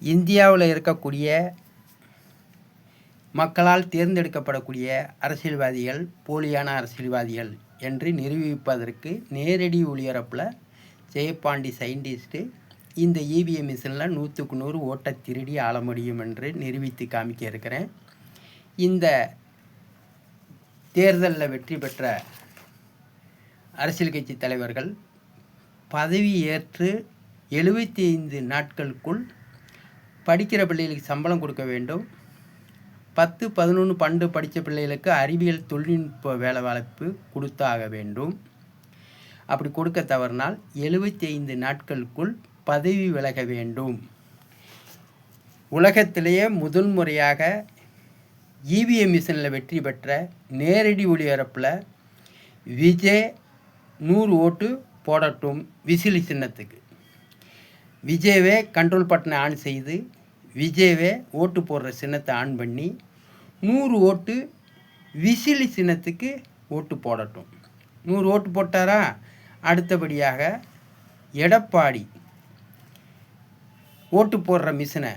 இந்தியாவில் இருக்கக்கூடிய மக்களால் தேர்ந்தெடுக்கப்படக்கூடிய அரசியல்வாதிகள் போலியான அரசியல்வாதிகள் என்று நிரூபிப்பதற்கு நேரடி ஒளிபரப்பில் ஜெயபாண்டி சயின்டிஸ்ட்டு இந்த இவிஎம் மிஷினில் 100க்கு 100 ஓட்டை திருடி ஆள முடியும் என்று நிரூபித்து காமிக்க இருக்கிறேன். இந்த தேர்தலில் வெற்றி பெற்ற அரசியல் கட்சி தலைவர்கள் பதவி ஏற்று 75 நாட்களுக்குள் படிக்கிற பிள்ளைகளுக்கு சம்பளம் கொடுக்க வேண்டும். 10, 11, 12 படித்த பிள்ளைகளுக்கு அறிவியல் தொழில்நுட்ப வேலை வாய்ப்பு கொடுத்தாக வேண்டும். அப்படி கொடுக்க தவறினால் 75 நாட்களுக்குள் பதவி விலக வேண்டும். உலகத்திலேயே முதல் முறையாக இவிஎம் மிஷினில் வெற்றி பெற்ற நேரடி ஒளிபரப்பில் விஜய் 100 ஓட்டு போடட்டும் விசிலி சின்னத்துக்கு. விஜயவே கண்ட்ரோல் பட்டனை ஆன் செய்து விஜயவே ஓட்டு போடுற சின்னத்தை ஆன் பண்ணி 100 ஓட்டு விசிலி சின்னத்துக்கு ஓட்டு போடட்டும். 100 ஓட்டு போட்டாரா? அடுத்தபடியாக எடப்பாடி ஓட்டு போடுற மிஷினை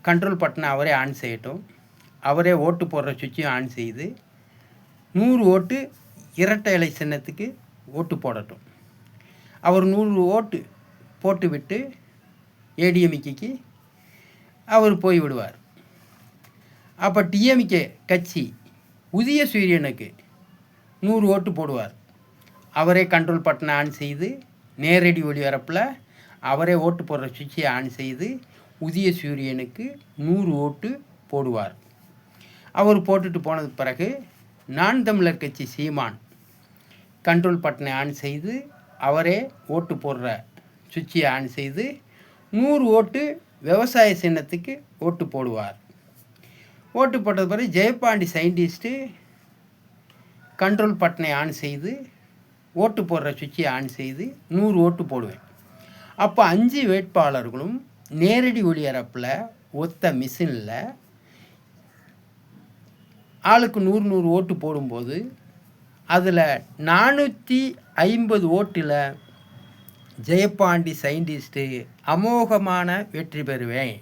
கண்ட்ரோல் பட்டனை அவரே ஆன் செய்யட்டும். அவரே ஓட்டு போடுற சுவிட்சையும் ஆன் செய்து 100 ஓட்டு இரட்டை இலை சின்னத்துக்கு ஓட்டு போடட்டும். அவர் 100 ஓட்டு போட்டுவிட்டு ஏடிஎம்கேக்கு அவர் போய்விடுவார். அப்போ டிஎம்கே கட்சி உதய சூரியனுக்கு 100 ஓட்டு போடுவார். அவரே கண்ட்ரோல் பட்டனை ஆன் செய்து நேரடி ஒளிபரப்பில் அவரே ஓட்டு போடுற சுவிட்சை ஆன் செய்து உதய சூரியனுக்கு 100 ஓட்டு போடுவார். அவர் போட்டுட்டு போனது பிறகு நான் தமிழர் கட்சி சீமான் கண்ட்ரோல் பட்டனை ஆன் செய்து அவரே ஓட்டு போடுற சுவிட்சை ஆன் செய்து 100 ஓட்டு விவசாய சின்னத்துக்கு ஓட்டு போடுவார். ஓட்டு போட்டது பிறகு ஜெயபாண்டி சயின்டிஸ்ட்டு கண்ட்ரோல் பட்டனை ஆன் செய்து ஓட்டு போடுற சுவிட்சை ஆன் செய்து 100 ஓட்டு போடுவேன். அப்போ 5 வேட்பாளர்களும் நேரடி ஒளிபரப்பில் ஒத்த மிஷினில் ஆளுக்கு 100 ஓட்டு போடும்போது அதில் 450 ஓட்டில் ஜெயபாண்டி சயின்டிஸ்ட்டு அமோகமான வெற்றி பெறுவேன்.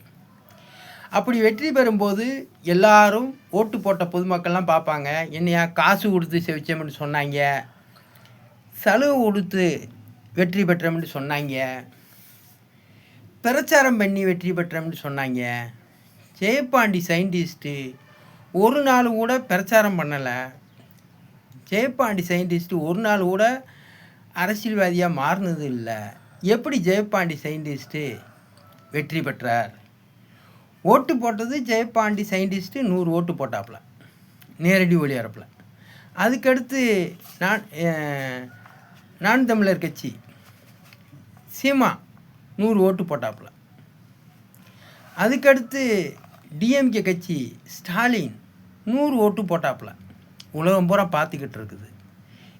அப்படி வெற்றி பெறும்போது எல்லாரும் ஓட்டு போட்ட பொதுமக்கள்லாம் பார்ப்பாங்க, என்னையா காசு கொடுத்து செவிச்சோம்னு சொன்னாங்க, சலுகை கொடுத்து வெற்றி பெற்றோம்னு சொன்னாங்க, பிரச்சாரம் பண்ணி வெற்றி பெற்றோம்னு சொன்னாங்க. ஜெயபாண்டி சயின்டிஸ்ட்டு ஒரு நாள் கூட பிரச்சாரம் பண்ணலை. ஜெயபாண்டி சயின்டிஸ்ட்டு ஒரு நாள் கூட அரசியல்வாதியாக மாறினது இல்லை. எப்படி ஜெயபாண்டி சயின்டிஸ்ட்டு வெற்றி பெற்றார்? ஓட்டு போட்டது ஜெயபாண்டி சயின்டிஸ்ட்டு 100 ஓட்டு போட்டாப்புல நேரடி ஒளிபரப்பில். அதுக்கடுத்து நான் தமிழர் கட்சி சீமா 100 ஓட்டு போட்டாப்புல. அதுக்கடுத்து டிஎம்கே கட்சி ஸ்டாலின் 100 ஓட்டு போட்டாப்புல. உலகம் பூரா பார்த்துக்கிட்டு இருக்குது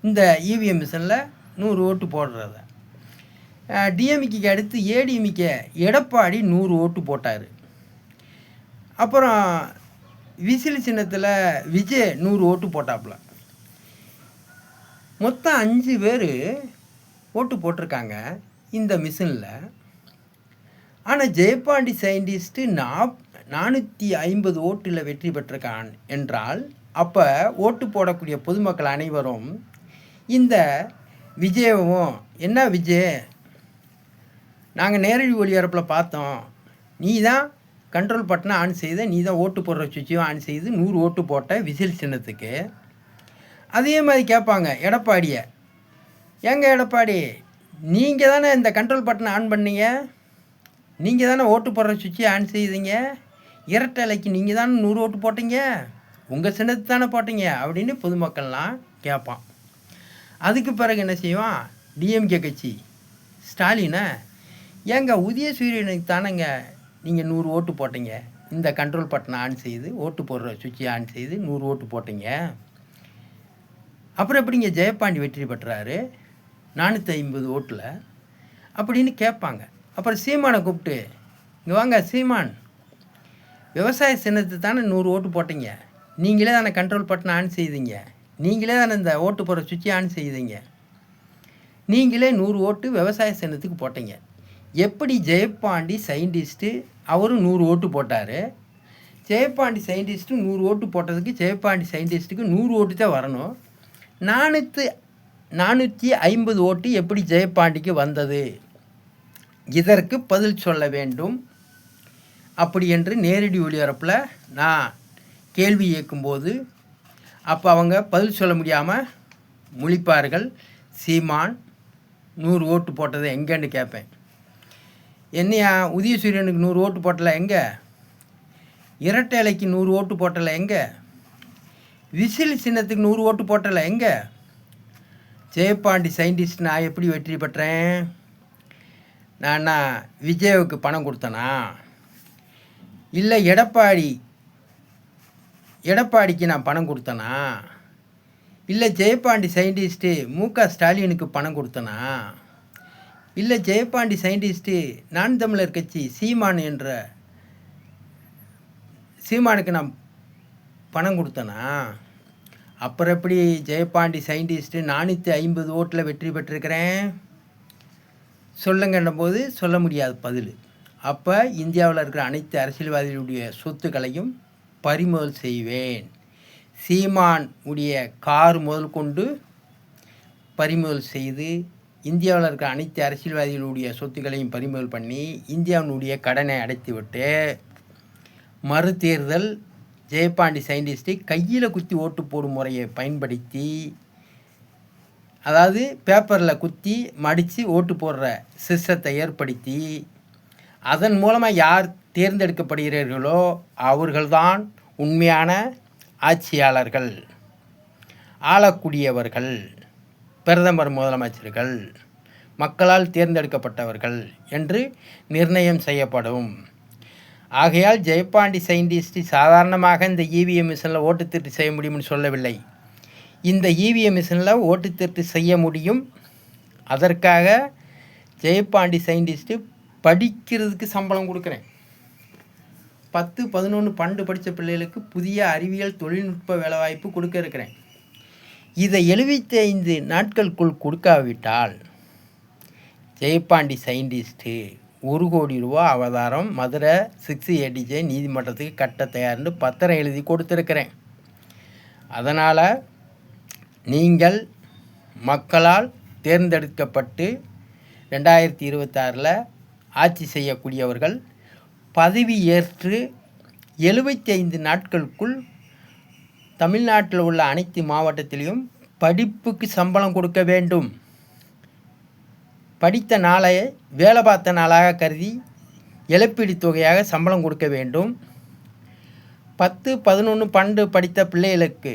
இந்த இவிஎம் மிஷினில் 100 ஓட்டு போடுறத. டிஎம்கேக்கு அடுத்து ஏடிஎம்கே எடப்பாடி 100 ஓட்டு போட்டார். அப்புறம் விசிலி சின்னத்தில் விஜய் 100 ஓட்டு போட்டாப்புல. மொத்தம் 5 பேர் ஓட்டு போட்டிருக்காங்க இந்த மிஷினில். ஆனால் ஜெயபாண்டி சயின்டிஸ்ட்டு 450 ஓட்டில் வெற்றி பெற்றிருக்கான் என்றால் அப்போ ஓட்டு போடக்கூடிய பொதுமக்கள் அனைவரும் இந்த விஜயவும், என்ன விஜய், நாங்கள் நேரடி ஒளிபரப்பில் பார்த்தோம், நீ தான் கண்ட்ரோல் பட்டனை ஆன் செய்த, நீ தான் ஓட்டு போடுற சுவிட்சையும் ஆன் செய்து 100 ஓட்டு போட்ட விசில் சின்னத்துக்கு. அதே மாதிரி கேட்பாங்க எடப்பாடியை, ஏங்க எடப்பாடி, நீங்கள் தானே இந்த கண்ட்ரோல் பட்டனை ஆன் பண்ணீங்க, நீங்கள் தானே ஓட்டு போடுற சுவிட்சை ஆன் செய்தீங்க, இரட்டை இலைக்கு நீங்கள் தானே 100 ஓட்டு போட்டீங்க, உங்கள் சின்னத்து தானே போட்டீங்க அப்படின்னு பொதுமக்கள்லாம் கேட்பான். அதுக்கு பிறகு என்ன செய்வான் டிஎம்கே கட்சி ஸ்டாலினை, ஏங்க உதய சூரியனுக்கு தானேங்க நீங்கள் 100 ஓட்டு போட்டீங்க, இந்த கண்ட்ரோல் பட்டனை ஆன் செய்து ஓட்டு போடுற சுவிட்சை ஆன் செய்து 100 ஓட்டு போட்டீங்க, அப்புறம் எப்படிங்க ஜெயபாண்டி வெற்றி பெற்றாரு 450 ஓட்டில் அப்படின்னு கேட்பாங்க. அப்புறம் சீமானை கூப்பிட்டு, இங்கே வாங்க சீமான், விவசாய சின்னத்தை தானே 100 ஓட்டு போட்டீங்க, நீங்களே தானே கண்ட்ரோல் பட்டனை ஆன் செய்தீங்க, நீங்களே தானே இந்த ஓட்டு போடுற சுவிட்சை ஆன் செய்தீங்க, நீங்களே 100 ஓட்டு விவசாய சின்னத்துக்கு போட்டீங்க, எப்படி ஜெயப்பாண்டி சயின்டிஸ்ட்டு அவரும் 100 ஓட்டு போட்டார். ஜெயப்பாண்டி சயின்டிஸ்ட்டு 100 ஓட்டு போட்டதுக்கு ஜெயப்பாண்டி சயின்டிஸ்ட்டுக்கு 100 ஓட்டு தான் வரணும். 450 ஓட்டு எப்படி ஜெயப்பாண்டிக்கு வந்தது? இதற்கு பதில் சொல்ல வேண்டும். அப்படி என்று நேரடி ஒளிபரப்பில் நான் கேள்வி கேட்கும்போது அப்போ அவங்க பதில் சொல்ல முடியாமல் முழிப்பார்கள். சீமான் 100 ஓட்டு போட்டது எங்கேன்னு கேட்பேன். என்னையா உதயசூரியனுக்கு 100 ஓட்டு போட்டல எங்கே? இரட்டை இலைக்கு 100 ஓட்டு போட்டல எங்கே? விசில் சின்னத்துக்கு 100 ஓட்டு போட்டல எங்கே? ஜெயப்பாண்டி சயின்டிஸ்ட் நான் எப்படி வெற்றி பெற்றேன்? நான் விஜய்வுக்கு பணம் கொடுத்தனா? இல்லை எடப்பாடிக்கு நான் பணம் கொடுத்தனா? இல்லை ஜெயப்பாண்டி சயின்டிஸ்ட்டு மு.க. ஸ்டாலினுக்கு பணம் கொடுத்தனா? இல்லை ஜெயப்பாண்டி சயின்டிஸ்ட்டு நான் தமிழர் கட்சி சீமானுக்கு நான் பணம் கொடுத்தனா? அப்புறம் எப்படி ஜெயப்பாண்டி சயின்டிஸ்ட்டு 450 ஓட்டில் வெற்றி பெற்றிருக்கிறேன்? சொல்லுங்கன்ன போது சொல்ல முடியாது பதில். அப்போ இந்தியாவில் இருக்கிற அனைத்து அரசியல்வாதிகளுடைய சொத்துக்களையும் பறிமுதல் செய்வேன். சீமான் உடைய கார் முதல் கொண்டு பறிமுதல் செய்து இந்தியாவில் இருக்கிற அனைத்து அரசியல்வாதிகளுடைய சொத்துக்களையும் பறிமுதல் பண்ணி இந்தியாவினுடைய கடனை அடைத்துவிட்டு மறுதேர்தல் ஜெயப்பாண்டி சயின்டிஸ்ட்டை கையில் குத்தி ஓட்டு போடும் முறையை பயன்படுத்தி, அதாவது பேப்பரில் குத்தி மடித்து ஓட்டு போடுற சிஸ்டத்தை ஏற்படுத்தி அதன் மூலமாக யார் தேர்ந்தெடுக்கப்படுகிறார்களோ அவர்கள்தான் உண்மையான ஆட்சியாளர்கள், ஆளக்கூடியவர்கள், பிரதமர், முதலமைச்சர்கள், மக்களால் தேர்ந்தெடுக்கப்பட்டவர்கள் என்று நிர்ணயம் செய்யப்படும். ஆகையால் ஜெயப்பாண்டி சயின்டிஸ்ட் சாதாரணமாக இந்த இவிஎம் மிஷினில் ஓட்டு திருட்டு செய்ய முடியும்னு சொல்லவில்லை. இந்த இவிஎம் மிஷினில் ஓட்டு திருட்டு செய்ய முடியும். அதற்காக ஜெயப்பாண்டி சயின்டிஸ்ட்டு படிக்கிறதுக்கு சம்பளம் கொடுக்குறேன். 10, 11, 12 படித்த பிள்ளைகளுக்கு புதிய அறிவியல் தொழில்நுட்ப வேலைவாய்ப்பு கொடுக்க இருக்கிறேன். இதை 75 நாட்களுக்குள் கொடுக்காவிட்டால் ஜெயப்பாண்டி சயின்டிஸ்ட்டு 1 கோடி ரூபா அவதாரம் மதுரை 6ADJ நீதிமன்றத்துக்கு கட்ட தயார்னு பத்திரம் எழுதி கொடுத்துருக்கிறேன். அதனால் நீங்கள் மக்களால் தேர்ந்தெடுக்கப்பட்டு 2026 ஆட்சி செய்யக்கூடியவர்கள் பதவி ஏற்று 75 நாட்களுக்குள் தமிழ்நாட்டில் உள்ள அனைத்து மாவட்டத்திலையும் படிப்புக்கு சம்பளம் கொடுக்க வேண்டும். படித்த நாளை வேலை பார்த்த நாளாக கருதி இழப்பீடு தொகையாக சம்பளம் கொடுக்க வேண்டும். 10, 11, 12 படித்த பிள்ளைகளுக்கு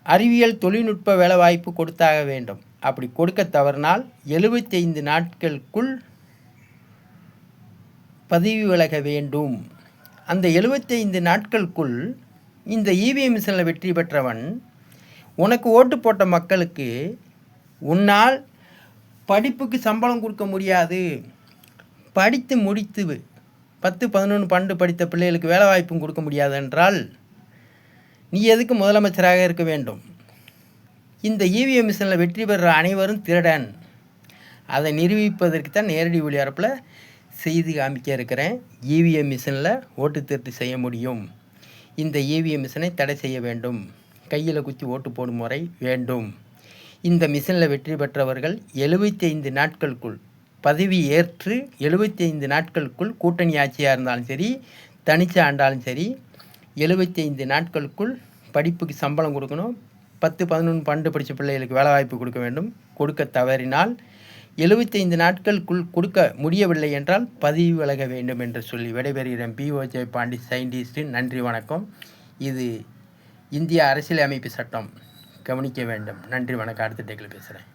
அறிவியல் தொழில்நுட்ப வேலை வாய்ப்பு கொடுத்தாக வேண்டும். அப்படி கொடுக்க தவறினால் 75 நாட்களுக்குள் பதவி விலக வேண்டும். அந்த 75 நாட்களுக்குள் இந்த இவிஎம் மிஷினில் வெற்றி பெற்றவன் உனக்கு ஓட்டு போட்ட மக்களுக்கு உன்னால் படிப்புக்கு சம்பளம் கொடுக்க முடியாது. படித்து முடித்து 10, 11, 12 படித்த பிள்ளைகளுக்கு வேலை வாய்ப்பும் கொடுக்க முடியாது என்றால் நீ எதுக்கு முதலமைச்சராக இருக்க வேண்டும்? இந்த இவிஎம் மிஷினில் வெற்றி பெறுற அனைவரும் திருடன். அதை நிரூபிப்பதற்கு தான் நேரடி ஒளிபரப்பில் செய்து காமிக்க இருக்கிறேன். இவிஎம் மிஷினில் ஓட்டு திருட்டு செய்ய முடியும். இந்த இவிஎம் மிஷினை தடை செய்ய வேண்டும். கையில் குத்தி ஓட்டு போடும் முறை வேண்டும். இந்த மிஷினில் வெற்றி பெற்றவர்கள் 75 நாட்களுக்குள் பதவி ஏற்று 75 நாட்களுக்குள் கூட்டணி ஆட்சியாக இருந்தாலும் சரி, தனிச்சு ஆண்டாலும் சரி, 75 நாட்களுக்குள் படிப்புக்கு சம்பளம் கொடுக்கணும். 10, 11, 12 படித்த பிள்ளைகளுக்கு வேலை வாய்ப்பு கொடுக்க வேண்டும். கொடுக்க தவறினால் 75 நாட்களுக்குள் கொடுக்க முடியவில்லை என்றால் பதவி விலக வேண்டும் என்று சொல்லி விடைபெறுகிறேன். PO Jayapandi scientist. நன்றி, வணக்கம். இது இந்திய அரசியலமைப்பு சட்டம், கவனிக்க வேண்டும். நன்றி, வணக்கம். அடுத்த டேக்கில் பேசுகிறேன்.